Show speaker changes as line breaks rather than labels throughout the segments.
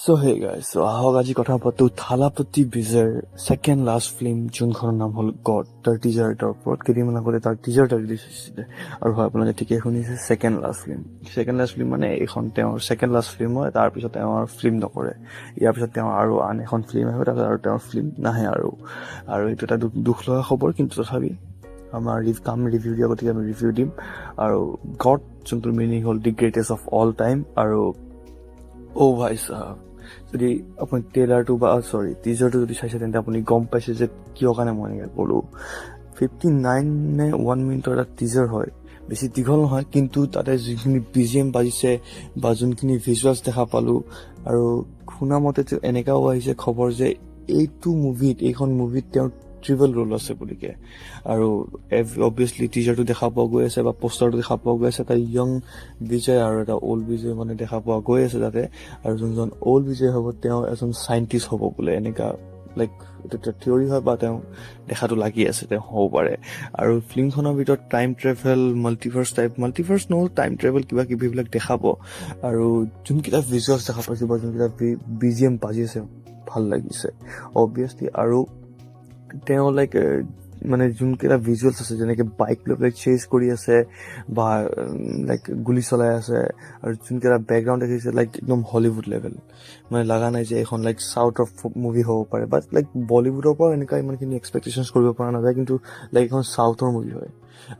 So hey guys, so আহক আজি কথা পাতো থালাপতি বিজয়ৰ ছেকেণ্ড লাষ্ট ফিল্ম যোনখনৰ নাম হ'ল গড। তাৰ টিজাৰ এটাৰ ওপৰত কেইদিনমান আগতে তাৰ টিজাৰ এটা ৰিলিজ হৈছিলে। আৰু হয় আপোনালোকে ঠিকেই শুনিছে, ছেকেণ্ড লাষ্ট ফিল্ম মানে এইখন তেওঁৰ ছেকেণ্ড লাষ্ট ফিল্ম হয়। তাৰপিছত তেওঁ আৰু ফিল্ম নকৰে। ইয়াৰ পিছত তেওঁ আৰু আন এখন ফিল্ম আহিব, তাৰপিছত আৰু তেওঁৰ ফিল্ম নাহে আৰু এইটো এটা দুখ লগা খবৰ, কিন্তু তথাপি আমাৰ ৰিভিউ দিয়া গতিকে আমি ৰিভিউ দিম। আৰু গড যোনটোৰ মিনিং হ'ল দি গ্ৰেটেষ্ট অফ অল টাইম। আৰু ভাই চাহাব, যদি আপুনি ট্ৰেইলাৰটো টিজাৰটো যদি চাইছে তেন্তে আপুনি গম পাইছে যে কিয় কাৰণে মই এনেকৈ ক'লোঁ। 59 নে 1 মিনিটৰ এটা টিজাৰ হয়, বেছি দীঘল নহয়, কিন্তু তাতে যিখিনি BGM বাজিছে বা যোনখিনি ভিজুৱেলছ দেখা পালোঁ, আৰু শুনা মতেতো এনেকুৱাও আহিছে খবৰ যে এইখন মুভিত তেওঁৰ ট্ৰিবল ৰোল আছে বুলিকে। আৰু অবভিয়াছলি টিজাৰটো দেখা পোৱা গৈ আছে বা পোষ্টাৰটো দেখা পোৱা গৈ আছে, এটা য়ং বিজয় আৰু এটা অল্ড বিজয় মানে দেখা পোৱা গৈ আছে তাতে। আৰু যোনজন অল্ড বিজয় হ'ব তেওঁ এজন চাইণ্টিষ্ট হ'ব বোলে, এনেকা লাইক এইটো এটা থিয়ৰী হয় বা তেওঁ দেখাটো লাগি আছে তেওঁ হ'ব পাৰে। আৰু ফিল্মখনৰ ভিতৰত টাইম ট্ৰেভেল, মাল্টিভাৰ্ছ টাইম ট্ৰেভেল কিবা কিবিবিলাক দেখাব। আৰু যোনকেইটা ভিজুৱেলছ দেখা পাইছোঁ বা যোনকেইটা BGM বাজি আছে ভাল লাগিছে অবভিয়াছলি। আৰু তেওঁ লাইক মানে যোনকেইটা ভিজুৱেলছ আছে, যেনেকৈ বাইক লৈ পেলাই চেজ কৰি আছে বা লাইক গুলি চলাই আছে, আৰু যোনকেইটা বেকগ্ৰাউণ্ড দেখিছে লাইক একদম হলিউড লেভেল। মানে লগা নাই যে এখন লাইক চাউথৰ মুভি হ'ব পাৰে, বাট লাইক বলিউডৰ পৰাও এনেকুৱা ইমানখিনি এক্সপেক্টেশ্যনছ কৰিব পৰা নাযায়, কিন্তু লাইক এখন চাউথৰ মুভি হয়।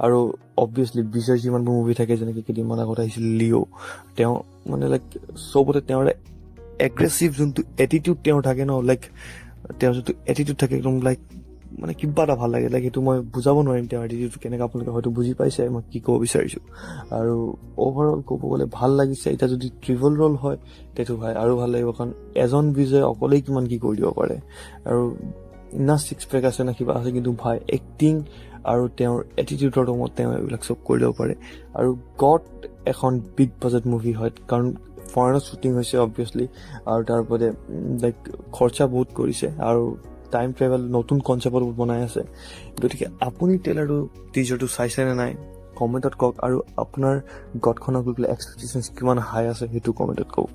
আৰু অবভিয়াছলি বিজয়ৰ যিমানবোৰ মুভি থাকে, যেনেকৈ কেইদিনমান আগত আহিছিল লিঅ', তেওঁ মানে লাইক চবতে তেওঁৰ এগ্ৰেছিভ যোনটো এটিটিউড তেওঁৰ থাকে ন, লাইক তেওঁৰ যোনটো এটিটিউড থাকে একদম লাইক মানে কিবা এটা ভাল লাগে, লাইক সেইটো মই বুজাব নোৱাৰিম তেওঁৰ এটিটিউডটো কেনেকৈ। আপোনালোকে হয়তো বুজি পাইছে মই কি ক'ব বিচাৰিছোঁ। আৰু অভাৰঅল ক'ব গ'লে ভাল লাগিছে। এতিয়া যদি ট্ৰিবল ৰ'ল হয় সেইটো ভাই আৰু ভাল লাগিব, কাৰণ এজন বিজয় অকলেই কিমান কি কৰি দিব পাৰে। আৰু না ছিক্স পেক আছে না কিবা আছে, কিন্তু ভাই এক্টিং আৰু তেওঁৰ এটিটিউডৰ দমত তেওঁ এইবিলাক চব কৰি দিব পাৰে। আৰু গড এখন বিগ বাজেট মুভি হয়, কাৰণ ফৰেনত শ্বুটিং হৈছে অবভিয়াছলি, আৰু তাৰ ওপৰতে লাইক খৰচা বহুত কৰিছে, আৰু টাইম ট্ৰেভেল নতুন কনচেপ্টত বনাই আছে। গতিকে আপুনি টিজাৰটো চাইছে নে নাই কমেণ্টত কওক, আৰু আপোনাৰ গডখনক লৈ পেলাই এক্সপেক্টেশ্যনছ কিমান হাই আছে সেইটো কমেণ্টত কওক।